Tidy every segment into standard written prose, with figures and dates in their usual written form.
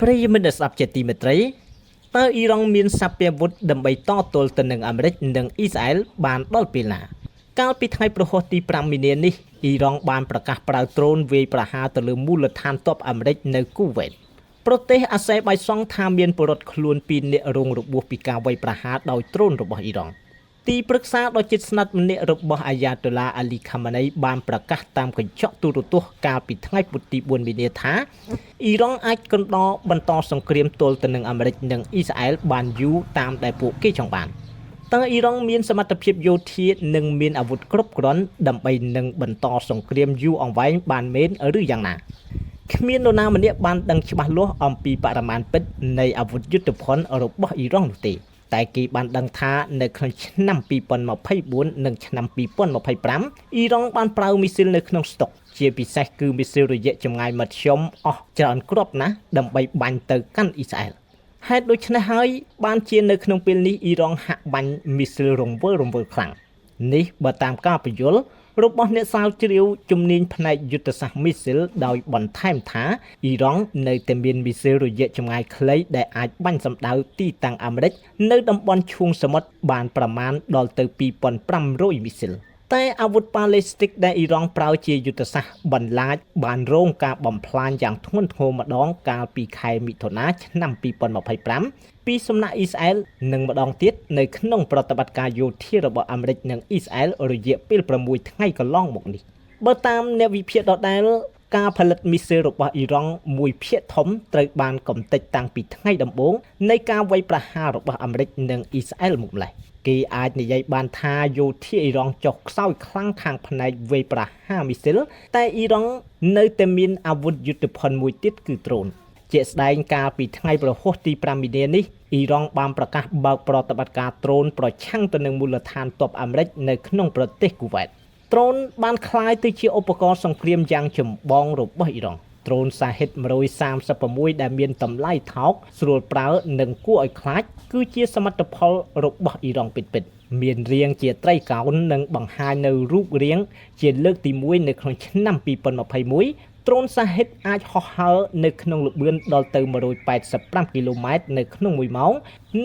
ប្រិយមិត្តស្ដាប់ជាទីមេត្រីតើអ៊ីរ៉ង់មានសព្វវុធដើម្បីតទល់ទៅនឹងអាមេរិកនិងអ៊ីស្រាអែលបានដល់ពេលណាកាលពីថ្ងៃប្រហោះទី5មីនានេះអ៊ីរ៉ង់បានប្រកាសប្រើដ្រូនវាយប្រហារទៅលើមូលដ្ឋានទ័ពអាមេរិកនៅគូវេតប្រទេសអាសេបៃសង់ថាមានពលរដ្ឋខ្លួន2នាក់រងរបួសពីការវាយប្រហារដោយដ្រូនរបស់អ៊ីរ៉ង់ទីប្រឹក្សាដ៏ជិតស្និទ្ធម្នាក់របស់អាយ៉ាតូឡាអាលីខាម៉ាណេបានប្រកាសតាមកញ្ចក់ទូរទស្សន៍កាលពីថ្ងៃពុធទី4មីនាថាអ៊ីរ៉ង់អាចកណ្ដោបន្តសង្គ្រាមទល់ទៅនឹងអាមេរិកនិងអ៊ីស្រាអែលបានយូរតាមដែលពួកគេចង់បានតើអ៊ីរ៉ង់មានសមត្ថភាពយោធានិងមានអាវុធគ្រប់គ្រាន់ដើម្បីនឹងបន្តសង្គ្រាមយូរអង្វែងបានមែនឬយ៉ាងណាគ្មាននរណាម្នាក់បានដឹងច្បាស់លាស់អំពីបរិមាណពិតនៃអាវុធយុទ្ធភណ្ឌរបស់អ៊ីរ៉ង់នោះទេតែគេបានដឹងថានៅក្នុងឆ្នាំ2024និងឆ្នាំ2025អ៊ីរ៉ង់បានប្រើមីស៊ីលនៅក្នុងស្តុកជាពិសេសគឺមីស៊ីលរយៈចម្ងាយមធ្យមអស់ច្រើនគ្រាប់ណាស់ដើម្បីបាញ់ទៅកាន់អ៊ីស្រាអែលហេតុដូច្នេះហើយបានជានៅក្នុងពេលនេះអ៊ីរ៉ង់ហាក់បាញ់មីស៊ីលរង្វិលខ្លាំងនេះបើតាមការបញ្យល់របស់អ្នកស្រាវជ្រាវជំនាញផ្នែកយុទ្ធសាស្ត្រមីស៊ីលដោយបន្ថែមថាអ៊ីរ៉ង់នៅតែមានមីស៊ីលរយៈចម្ងាយខ្លីដែលអាចបាញ់សម្ដៅទីតាំងអាមេរិកនៅតំបន់ឈូងសមុទ្របានប្រមាណដល់ទៅ2500មីស៊ីលតែអាវុធប៉ាឡេស្ទិកដែលអ៊ីរ៉ង់ប្រើជាយុទ្ធសាស្ត្របន្លាចបានរងការបំផ្លាញយ៉ាងធ្ងន់ធ្ងរម្ដងកាលពីខែមិថុនាឆ្នាំ2025ពីសំណាក់អ៊ីស្រាអែលនិងម្ដងទៀតនៅក្នុងប្រតិបត្តិការយោធារបស់អាមេរិកនិងអ៊ីស្រាអែលរយៈពេល6ថ្ងៃកន្លងមកនេះបើតាមអ្នកវិភាគដដែលការផលិតមីស៊ីលរបស់អ៊ីរ៉ង់មួយភាគធំត្រូវបានកំទេចតាំងពីថ្ងៃដំបូងនៃការវាយប្រហាររបស់អាមេរិកនិងអ៊ីស្រាអែលមកម្លេះគេអាចនិយាយបានថាយោធាអ៊ីរ៉ង់ចុះខ្សោយខ្លាំងខាងផ្នែកវាយប្រហារមីស៊ីលតែអ៊ីរ៉ង់នៅតែមានអាវុធយុទ្ធភណ្ឌមួយទៀតគឺដ្រូនជាក់ស្ដែងកាលពីថ្ងៃប្រហោះទី5មីនានេះអ៊ីរ៉ង់បានប្រកាសបើកប្រតិបត្តិការដ្រូនប្រឆាំងទៅនឹងមូលដ្ឋានទ័ពអាមេរិកនៅក្នុងប្រទេសគូវេតដ្រូនបានក្លាយទៅជាឧបករណ៍សង្គ្រាមយ៉ាងចម្បងរបស់អ៊ីរ៉ង់ដ្រូនសាហិត136ដែលមានតម្លៃថោកស្រួលប្រើនិងគួរឲ្យខ្លាចគឺជាសមិទ្ធផលរបស់អ៊ីរ៉ង់ពិតៗមានរាងជាត្រីកោណនិងបង្ហាញនៅរូបរាងជាលើកទី1នៅក្នុងឆ្នាំ2021ដ្រូនសាហិតអាចហោះហើរនៅក្នុងល្បឿនដល់ទៅ185គីឡូម៉ែត្រនៅក្នុង1ម៉ោង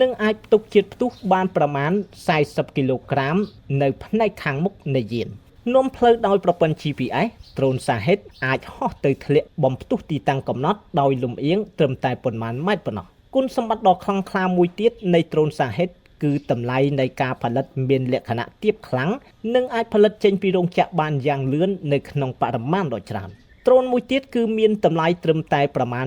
និងអាចផ្ទុកជាតិផ្ទុះបានប្រមាណ40គីឡូក្រាមនៅផ្នែកខាងមុខនៃយាននាំផ្លូវដោយប្រព័ន្ធ GPS ដ្រូនសាហិតអាចហោះទៅធ្លាក់បំផ្ទុះទីតាំងកំណត់ដោយលំអៀងត្រឹមតែប៉ុន្មានម៉ែត្រប៉ុណ្ណោះគុណសម្បត្តិដ៏ខ្លាំងក្លាមួយទៀតនៃដ្រូនសាហិតគឺតម្លៃនៃការផលិតមានលក្ខណៈទាបខ្លាំងនិងអាចផលិតចេញពីរោងចក្របានយ៉ាងលឿននៅក្នុងបរិមាណដ៏ច្រើនដ្រូនមួយទៀតគឺមានតម្លៃត្រឹមតែប្រមាណ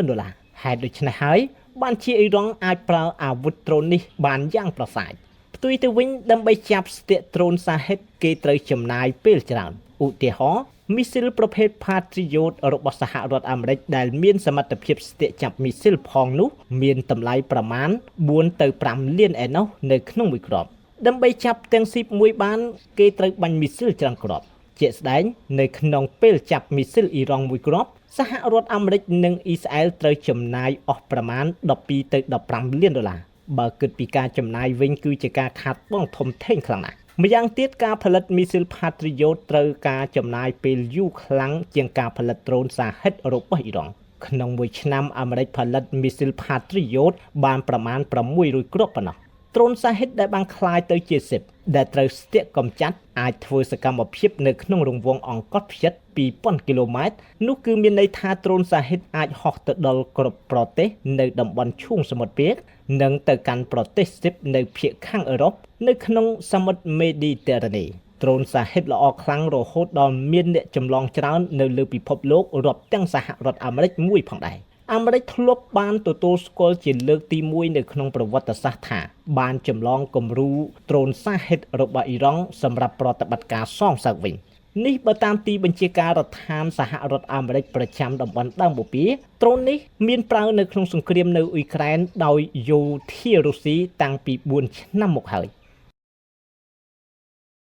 $20000ហេតុដូច្នេះហើយបានជាអ៊ីរ៉ង់អាចប្រើអាវុធដ្រូននេះបានយ៉ាងប្រសើរផ្ទុយទៅវិញដើម្បីចាប់ស្ទាក់ដ្រូនសាហិតគេត្រូវចំណាយពេលច្រើនឧទាហរណ៍មីស៊ីលប្រភេទ Patriot របស់សហរដ្ឋអាមេរិកដែលមានសមត្ថភាពស្ទាក់ចាប់មីស៊ីលផងនោះមានតម្លៃប្រមាណ4ទៅ5លានឯណោះនៅក្នុងមួយគ្រាប់ដើម្បីចាប់ទាំងស៊ីបមួយបានគេត្រូវបាញ់មីស៊ីលច្រើនគ្រាប់ជាក់ស្ដែងនៅក្នុងពេលចាប់មីស៊ីលអ៊ីរ៉ង់មួយគ្រាប់សហរដ្ឋអាមេរិកនិងអ៊ីស្រាអែលត្រូវចំណាយអស់ប្រមាណ12ទៅ15លានដុល្លារបើគិតពីការចំណាយវិញគឺជាការខាតបង់ធំធេងខ្លាំងណាស់ម្យ៉ាងទៀតការផលិតមីស៊ីល Patriot ត្រូវការចំណាយពេលយូរខ្លាំងជាងការផលិតដ្រូនសាហិតរបស់អ៊ីរ៉ង់ក្នុងមួយឆ្នាំអាមេរិកផលិតមីស៊ីល Patriot បានប្រមាណ600គ្រាប់ប៉ុណ្ណោះដ្រូនសាហិតដែលបានក្លាយទៅជាស៊ីបដែលត្រូវស្ទាក់កម្ចាត់អាចធ្វើសកម្មភាពនៅក្នុងរង្វង់អង្កត់ផ្ចិត2000គីឡូម៉ែត្រនោះគឺមានន័យថាដ្រូនសាហិតអាចហោះទៅដល់គ្រប់ប្រទេសនៅតំបន់ឈូងសមុទ្រពាកនិងទៅកាន់ប្រទេសស៊ីបនៅភាគខាងអឺរ៉ុបនៅក្នុងសមុទ្រមេឌីទែរ៉ានីដ្រូនសាហិតល្អខ្លាំងរហូតដល់មានអ្នកចម្លងច្រើននៅលើពិភពលោករាប់ទាំងសហរដ្ឋអាមេរិកមួយផងដែរអាមេរិកធ្លាប់បានទទួលស្គាល់ជាលើកទី1នៅក្នុងប្រវត្តិសាស្ត្រថាបានចម្លងគំរូដ្រូនសាហិតរបស់អ៊ីរ៉ង់សម្រាប់ប្រតិបត្តិការសងសឹកវិញនេះបើតាមទីបញ្ជាការរដ្ឋាភិបាលសហរដ្ឋអាមេរិកប្រចាំតំបន់ដើមបូព៌ាដ្រូននេះមានប្រើនៅក្នុងសង្គ្រាមនៅអ៊ុយក្រែនដោយយោធារុស្ស៊ីតាំងពី4ឆ្នាំមកហើយ